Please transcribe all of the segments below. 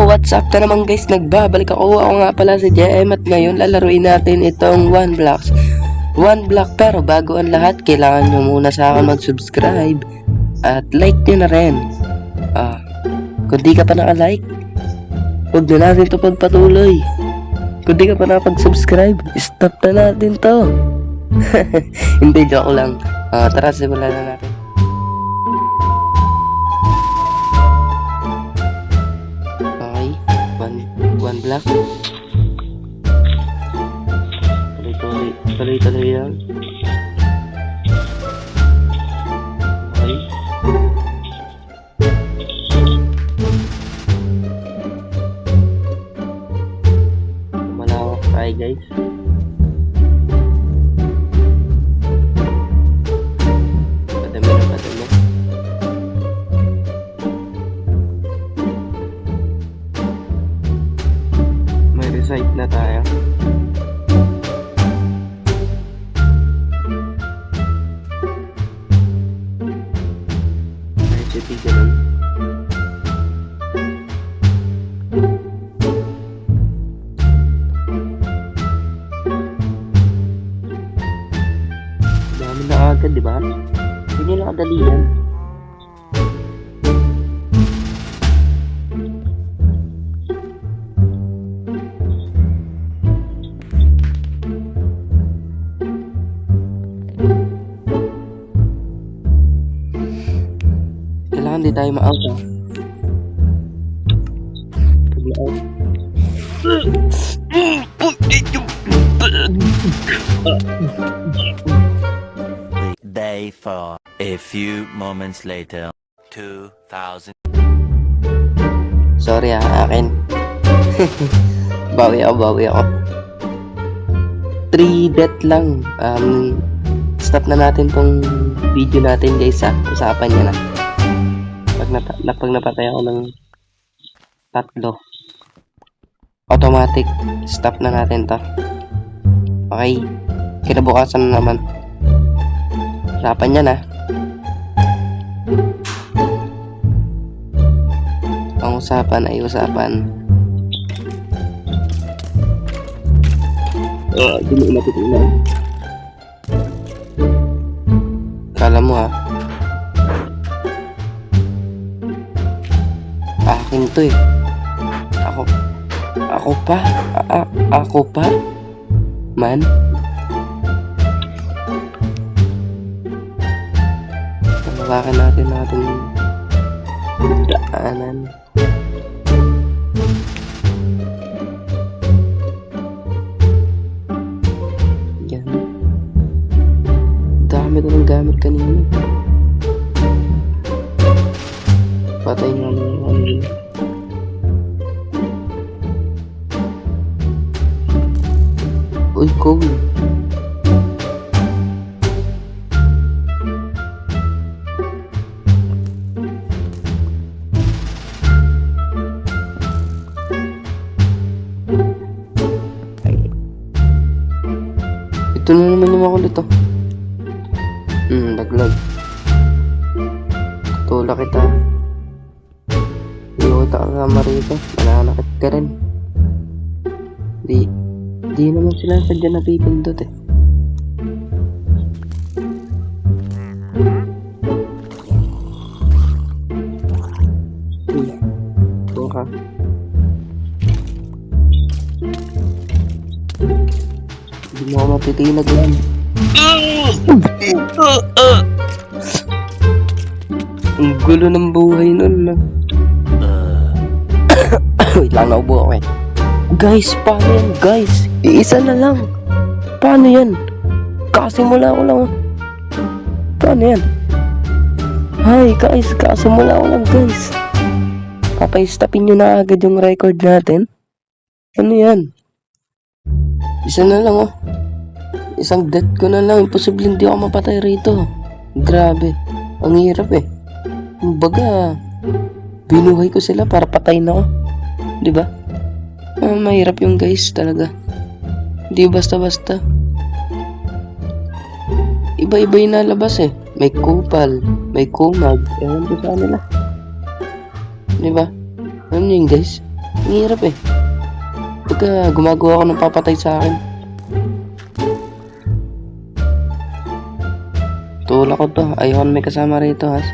what's up na naman guys, nagbabalik ako nga pala si JM at ngayon lalaruin natin itong 1 block pero bago ang lahat, kailangan nyo muna sa akin mag-subscribe at like nyo na rin. Kung di ka pa naka-like, huwag na natin ito pagpatuloy. Kung di ka pa nakapag-subscribe, stop na natin to. Hindi, joke lang. Tara, simulan na natin. One block. Tuloy yan. Okay. Malawak tayo guys. Padami. Site na tayo. Medyo ganun. Dami na agad, di ba? Hindi na kadali yan. Hindi tayo ma-out Pag ma-out Day 4. A few moments later. 2000. Sorry akin. Bawi ako 3 death lang. Stop na natin tong video natin guys usapan niya na. Pag napatay ako ng 3, automatic stop na natin to. Okay, kinabukasan na naman. Usapan niya na. Ang usapan ay usapan. Dili matutunan. Kala mo akin to ako pa man. Palawakan natin daanan. Yan, dami ko ng gamit kanina. Patay nga naman. Uy, cool. Ito na naman yung makulit laglag. Tula kita. Iwata ka nga rito. Mananakit ka rin. Di naman sila sadya napipindot Buka. Hindi mo ako matitinag yan. Ang gulo ng buhay nun Wait lang, naubo ako Guys, paano yan guys? Iisa na lang. Paano yan? Kasimula ko lang. Paano yan? Hi guys, kasimula ko lang guys. Papay-stopin nyo na agad yung record natin. Ano yan? Isa na lang Isang death ko na lang. Imposible hindi ako mapatay rito. Grabe. Ang hirap Kumbaga, binuhay ko sila para patayin ako. Diba? Mahirap yung guys talaga. Hindi basta-basta. Iba-iba yung nalabas May kupal, may kumag. Ewan ko sa kanila. Diba? Ano yun guys? Ang hirap eh. Pagka gumagawa ako ng papatay sa akin. Tulak ko to. Ayoko na may kasama rito, has.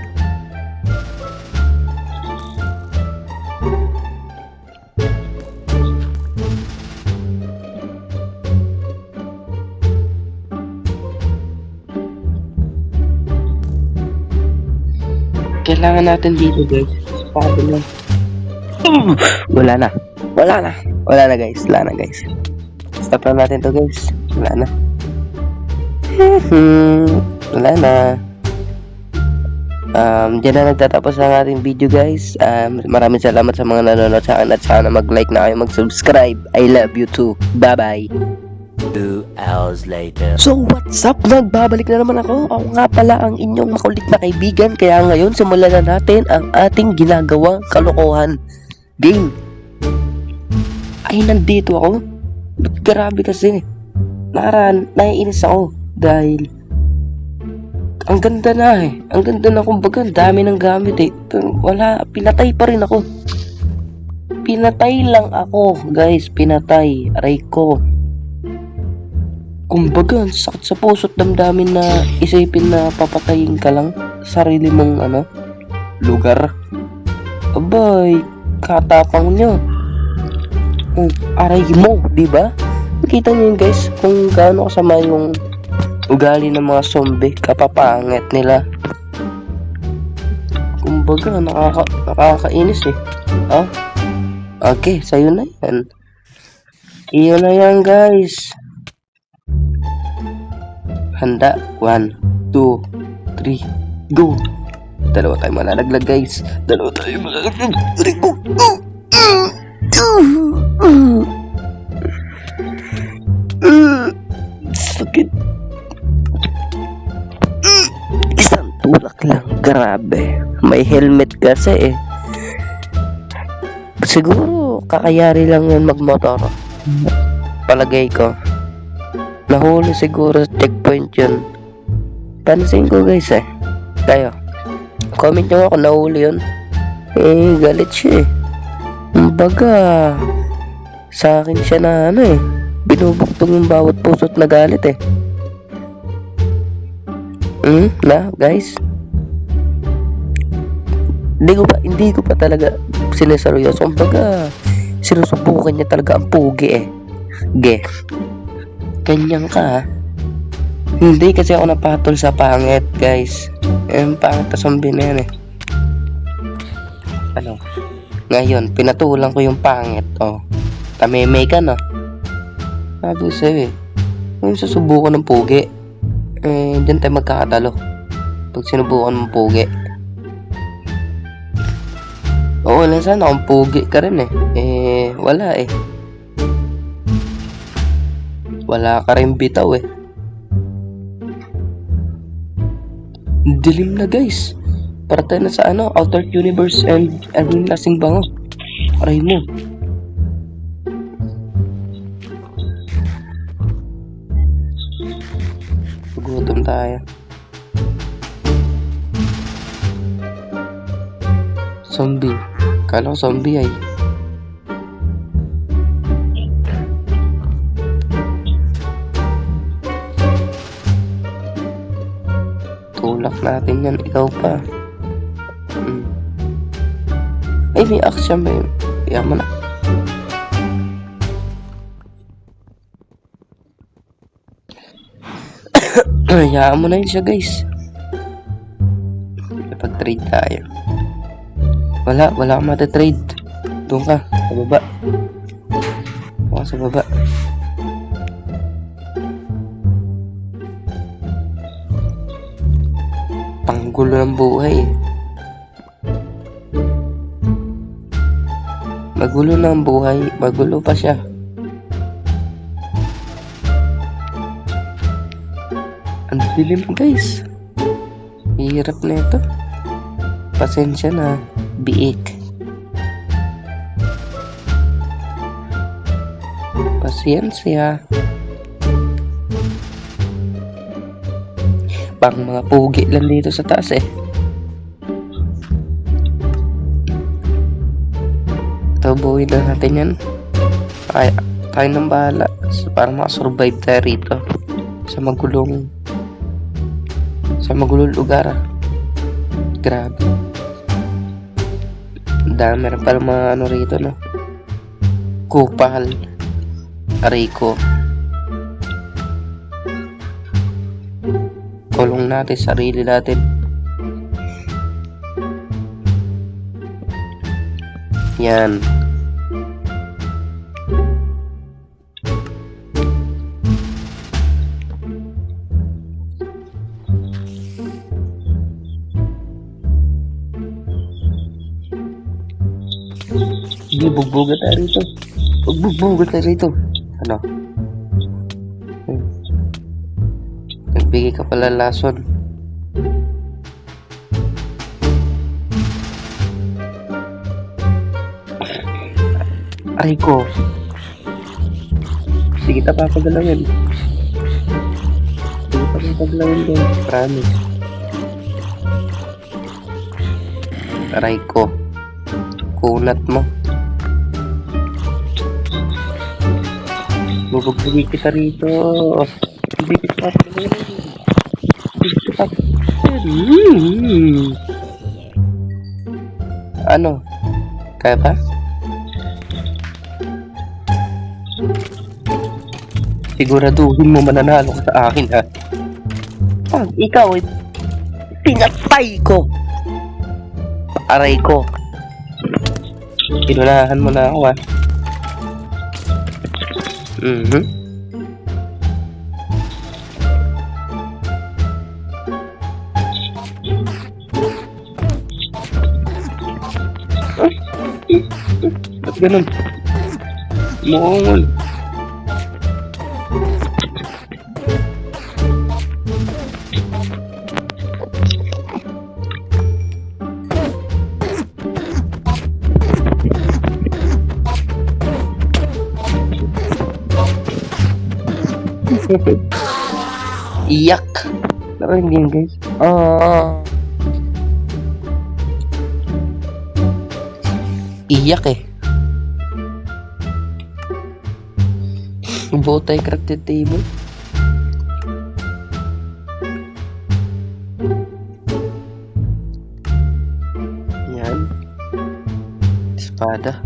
Kailangan natin dito, guys. Spado lang. Wala na. Wala na. Wala na, guys. Wala na, guys. Stop na natin to, guys. Wala na. Wala na. Diyan na nagtatapos ang ating video, guys. Maraming salamat sa mga nanonood sa akin at sana mag-like na kayo, mag-subscribe. I love you too. Bye-bye. 2 hours later. So what's up? Nagbabalik na naman ako. Ako nga pala ang inyong makulit na kaibigan. Kaya ngayon simulan na natin ang ating ginagawang kalokohan game. Ay, nandito ako. Ba't grabe kasi. Naiinis ako. Dahil ang ganda na eh. Ang ganda na, kumbaga dami ng gamit eh. Pero wala, pinatay pa rin ako. Pinatay lang ako, guys. Pinatay. Aray ko. Kumbaga, ang sakit sa puso't damdamin na isipin na papatayin ka lang sa sarili mong lugar. Abay, katapang nyo. Aray mo, di ba? Nakita nyo yun, guys, kung gaano kasama yung ugali ng mga zombie, kapapangit nila. Kumbaga, nakakainis eh. Okay, sa'yo na yan. Iyon na yan, guys. Handa, 1, 2, 3, go! Dalawa tayo malalaglag, guys. Dalawa tayo malalaglag. Sakit. Isang tulak lang, grabe. May helmet kasi eh. Siguro kakayari lang yan magmotor. Palagay ko. Nahuli siguro sa checkpoint yun. Pansin ko, guys eh. Kayo, comment nyo ako nahuli yun. Galit siya eh. Kumbaga, sa akin siya na binubuktong yung bawat puso't na galit eh. Na, guys? Hindi ko pa talaga sineseryoso. Kumbaga, sinusubukan niya talaga ang pugi eh. Ganyan ka ha. Hindi kasi ako napatol sa pangit, guys. Pangit na zombie na yan eh. Ngayon, pinatulang ko yung pangit. Tameme ka no. Sabi sa'yo eh. Kung susubukan ng pugi, dyan tayo magkakatalo. Pag sinubukan mong pugi. Oo, sana kung pugi ka rin eh. Wala eh. Wala ka rin bitaw eh. Dilim na, guys. Para tayo na sa Outer Universe and lasing bango. Aray mo. Gutom tayo. Zombie. Kala ko zombie ay. Tulak natin yan, ikaw pa. Ay, may action ba yun? Kaya mo na. Hayaan mo na yun siya, guys. Pag-trade tayo. Wala akong matatrade. Doon ka, sa baba. Doon ka sa baba. Panggulo ng buhay eh. Magulo na ang buhay, magulo pa siya. Ang dilim, guys. Hirap na ito. Pasensya na, biik. Pasensya. Pang mga pugi lang dito sa taas eh. Ito tatakbuhin na natin yan. Ay, tayo nang bahala. Para makasurvive tayo rito. Sa magulong lugar ah. Grabe. Dami rin pala mga ano rito no. Kupal. Aray ko. Kulong natin sarili natin. Yan. Hindi, bugbugan tayo rito. Bugbugan tayo rito. Ano? Nagbigay ka pala lason. Aray ko. Sige, papagalawin. Sige, papagalawin din. Promise. Aray ko. Kunat mo. Bubugbugin kita rito. Hindi kita papagawin. Hindi kita papagawin. Ano? Kaya ba? Siguraduhin mo mananalo ka sa akin ha. Pag ikaw ay pinatay ko. Aray ko. Pinunahan mo na ako ha. Ba't ganun? Muungol. Iyak. Narinig yun guys. Iyak eh. Buo tayo crafted table. Yan. Espada.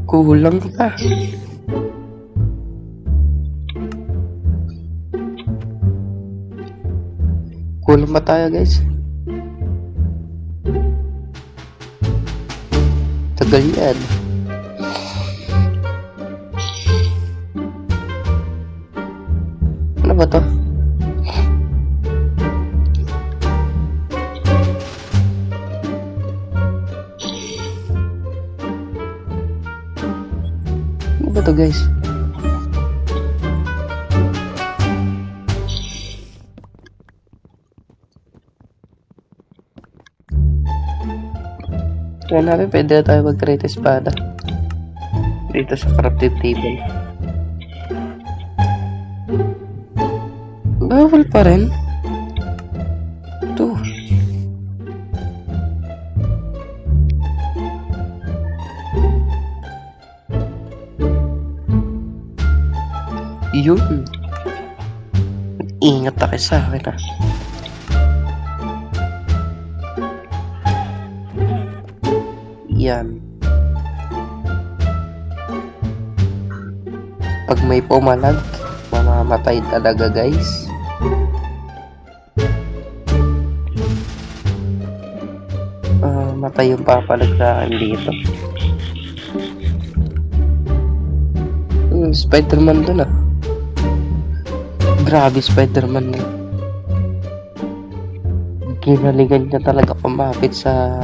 Kulang pa. Kulang pa tayo guys. Tagal yan. Ano ba to? Ano ba to guys? Kaya natin pwede na tayo mag-create espada dito sa crafted table. Bawal pa rin. Ito. Yun. Ingat na kayo sa akin ha. Yan. Pag may pumalag, mamamatay talaga guys. Matay yung papalag sa akin dito. Spider-Man dun ah. Grabe Spider-Man na. Ginalingan niya talaga kumapit sa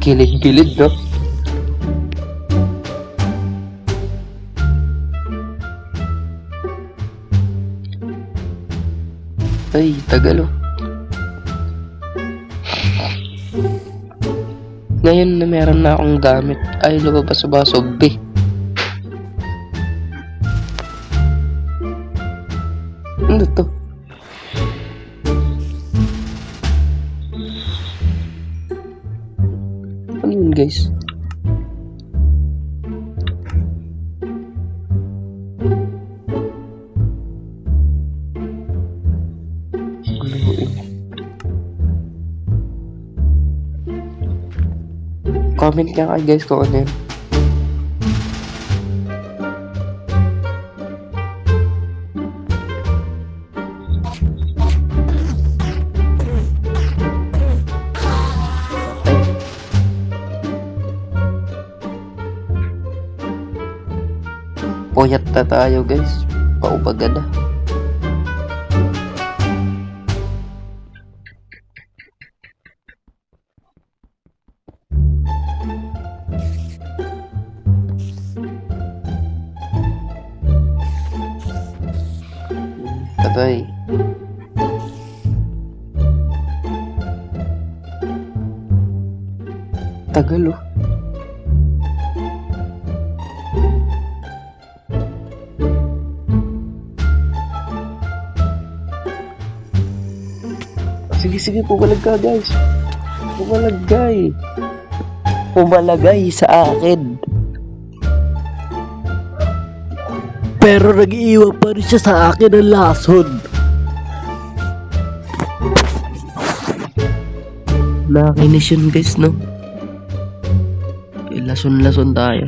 gilid-gilid no. Ay, tagal oh. Ngayon na meron na akong gamit ay lumabas sa baso B. Ano to? Ano yun, guys? Ano yun? Comment nga kayo, guys, kung ano yun. Puyat na tayo, guys. Paubaga na. Patay. Tagal, oh. Sige, pumalag ka, guys. Pumalagay sa akin. Pero nag-iiwan pa rin siya sa akin ng lason. Nakakainis yun, guys, no? Lason-lason tayo.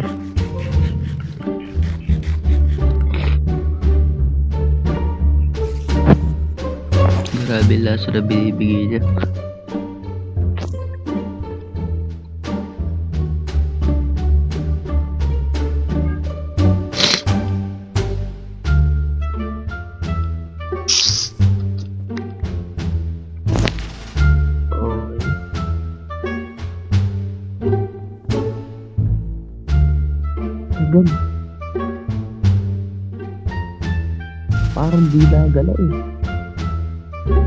Grabe laso na binibigay niya. Agad. Parang di nagalaw eh.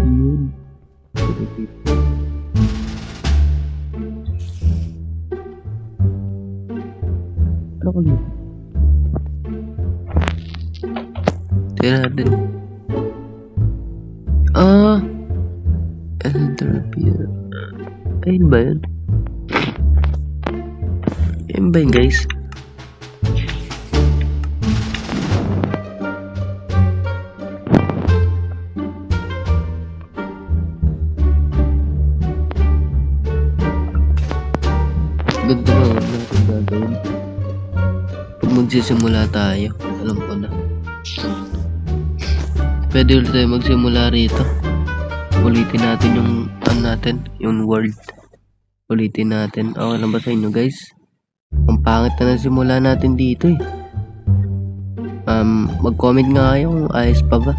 Yun. Ano ko yun? Tira natin. Elder Beer. Ayun ba yun? Ayun ba yun, guys? Ganito lang natin gagawin. Pag magsisimula tayo, alam ko na. Pwede ulit tayo magsimula rito. Ulitin natin yung yung word. Ulitin natin. Okay lang ba sa inyo, guys? Ang pangit na simula natin dito eh. Mag-comment nga kayo kung ayos pa ba.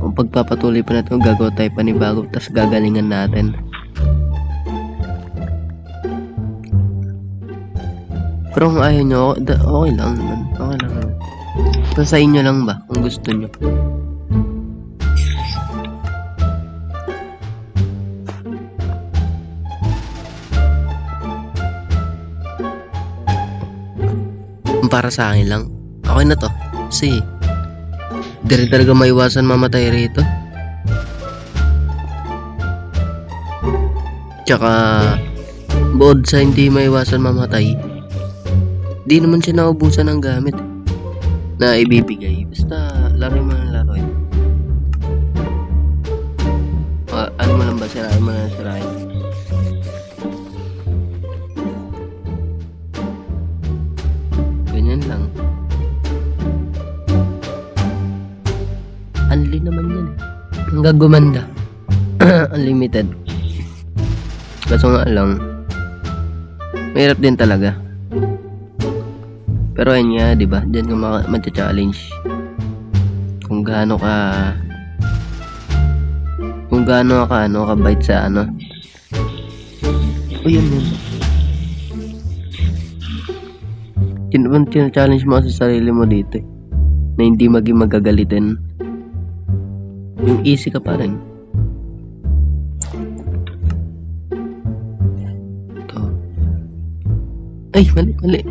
Kung pagpapatuloy pa natin, gagawa tayo panibago, tas gagalingan natin. Pero kung ayaw nyo, okay lang naman. Okay lang naman. So, sa inyo lang ba? Kung gusto nyo. Para sa akin lang. Okay na to. Kasi, di rin talaga maiwasan mamatay rito. Tsaka, bukod sa hindi maiwasan mamatay, di naman siya naubusan ng gamit na ibibigay. Basta laro mo ng laro. Ano mo lang ba? Sirain mo na sirain. Ganyan lang. Unli naman yan. Hanggang gumanda. Unlimited. Kaso nga lang, mahirap din talaga. Pero ayun nga, di ba? Diyan ka mag-challenge. Kung gaano ka bite sa ano. O yun. Challenge mo sa sarili mo dito eh. Na hindi maging magagalitin. Yung easy ka pa rin. Ito. Ay, mali.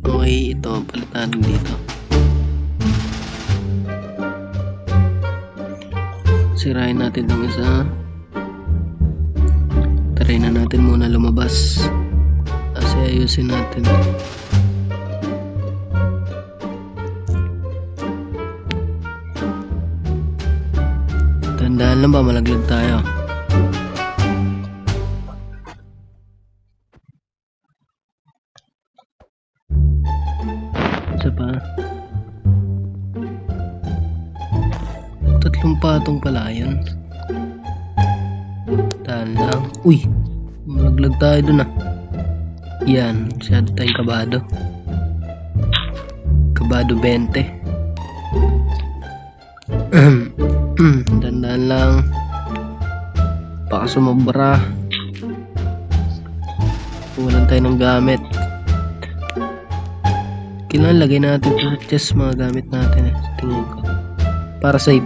Okay, ito. Palitan dito. Sirain natin tong isa. Try na natin muna lumabas. Kasi ayusin natin. Tandaan lang ba, malaglag tayo. Isa pa. Tatlong patong pala yun. Tandaan lang. Uy! Malaglag tayo dun ah. Yan, masyado tayong kabado. Kabado 20. Tandaan lang. Baka sumobra. Walan tayo ng gamit. Kailangan lagay natin sa chest mga gamit natin tingin ko. Para safe.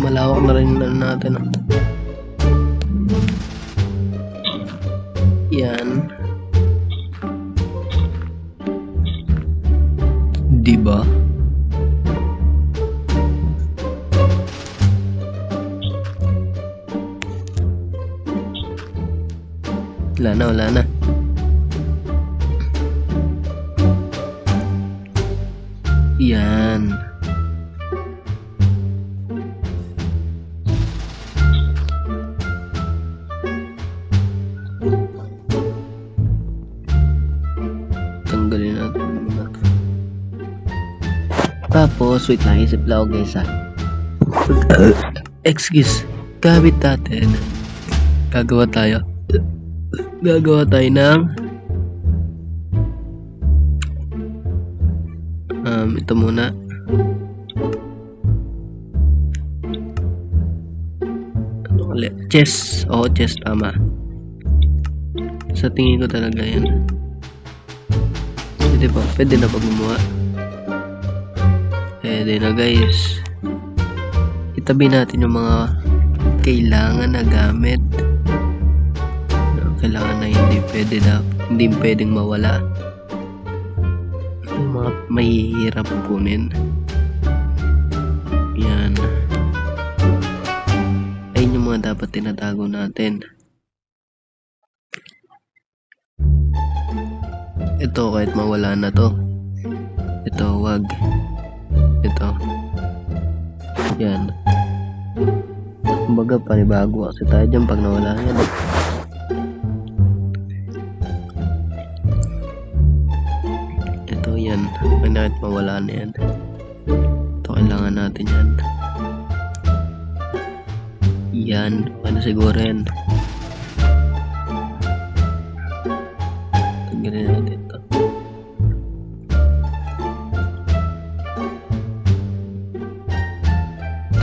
Malawak na rin natin. Yan. Diba? Wala na. Yan. Tanggalin natin. Tapos, wait lang, isip lang ako guys ha. Excuse, gamit natin. Gagawa tayo ng ito muna. Ano ulit? Chest. Oo, chest, tama. Sa tingin ko talaga yan. Pwede na ba gumawa? Pwede na guys. Itabi natin yung mga kailangan na gamit. Kailangan na hindi pwedeng mawala. Yung mga mahihirap kunin. Yan. Ayun yung mga dapat tinatago natin. Ito kahit mawala na to. Ito wag. Ito. Yan. Kumbaga panibago kasi tayo dyan pag nawala yan. Ito yan. Kahit mawala na yan. Ito kailangan natin yan. Yan. Ano siguro yan. Tanggalin natin ito.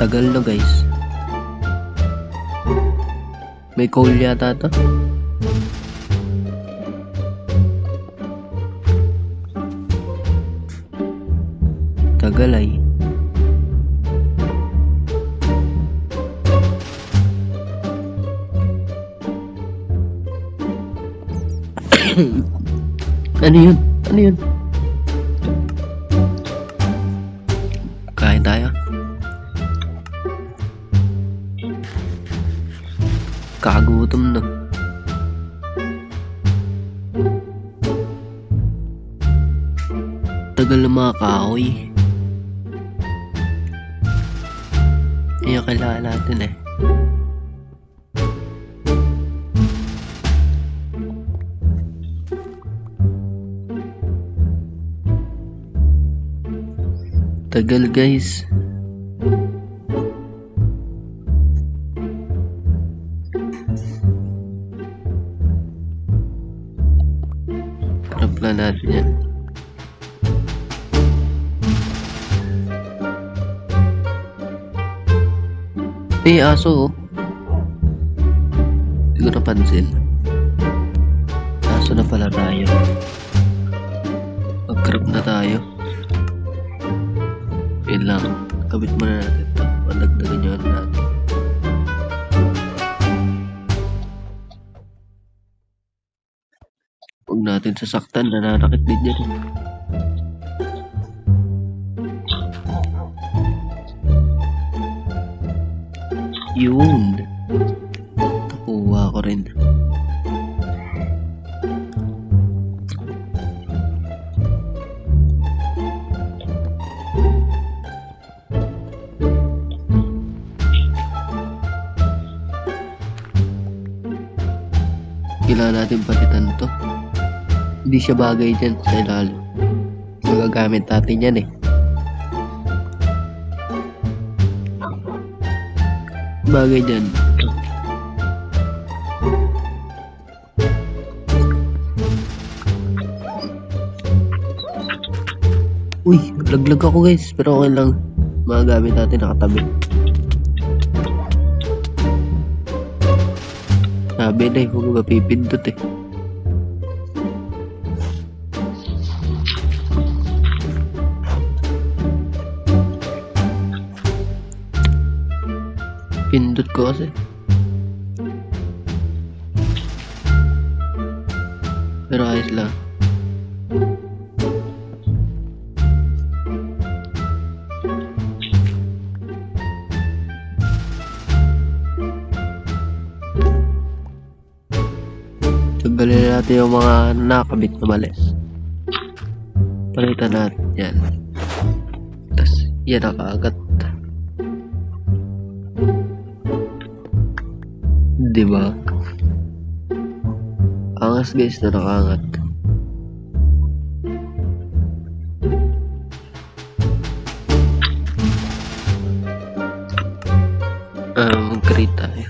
Tagal na guys. May coal yata to. Tagal ay. Ano yun? Ano yun? Kain tayo. Kagutom na. Tagal na mga kahoy. Kaya kailangan natin eh. Tagal guys. Harap lang natin yan. Aso oh. Hindi ko napansin. Aso na pala tayo. Mag-crop na tayo. Yun lang. Kabit muna natin ito. Pandagdagan yun natin. Huwag natin sasaktan. Nananakit din yan. Yun. Nakuha ko rin. Kailangan natin palitan to. Hindi siya bagay dyan sa ilalim. Magagamit natin yan eh. Bagay dyan. Uy, laglag ako guys. Pero okay lang. Magagamit natin nakatabi. Sabi na eh, huwag mapipindot eh. Pindot ko kasi. Pero ayos lang. Tanggalin natin yung mga nakabit na malis. Palitan natin yan. Tapos yan nakaagat. Diba? Angas guys na nakaangat. Mag-create tayo.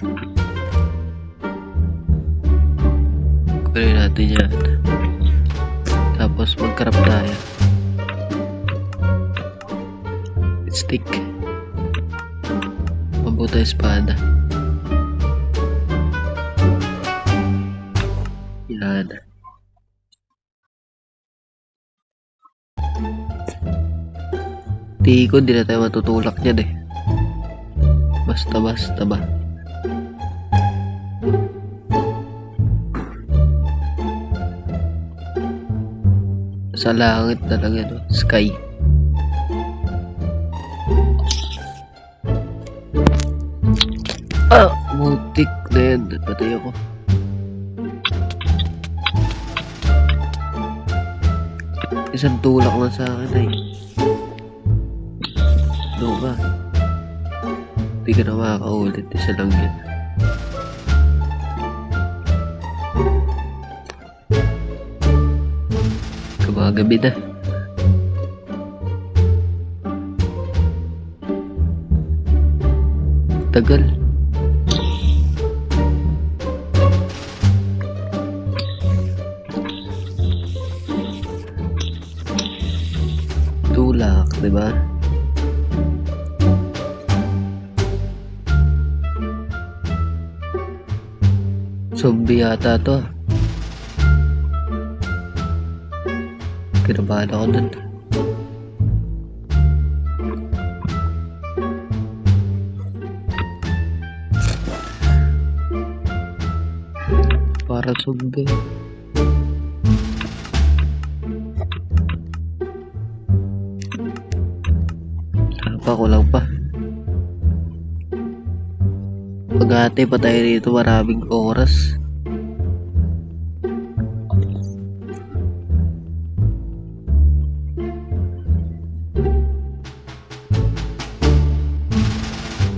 Kunin natin yan. Tapos mag-crop tayo. Stick. Mabuta espada. Yan. Tingin ko hindi na tayo matutulak dyan eh. Basta-basta ba? Sa langit talaga no? Sky. Mutik na yan. Patay ako. Isang tulak na sa akin ay. Ano ba? Hindi ka na makakaulit. Isa lang yan. Kumagabi na. Tagal. Tulak, diba? Zombie yata to. Kinabahan ako dun. Para zombie. Ko lang pa. Pag-ate pa tayo dito maraming oras.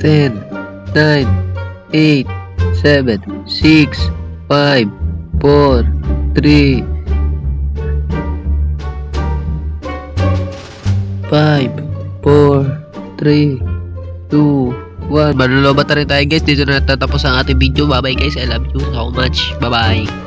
Ten, 9, 8, 7, 6, 5, 4, 3, 4, 3, 2, 1. Manlolobat na rin tayo guys. Dito na natatapos ang ating video. Bye bye guys. I love you so much. Bye bye.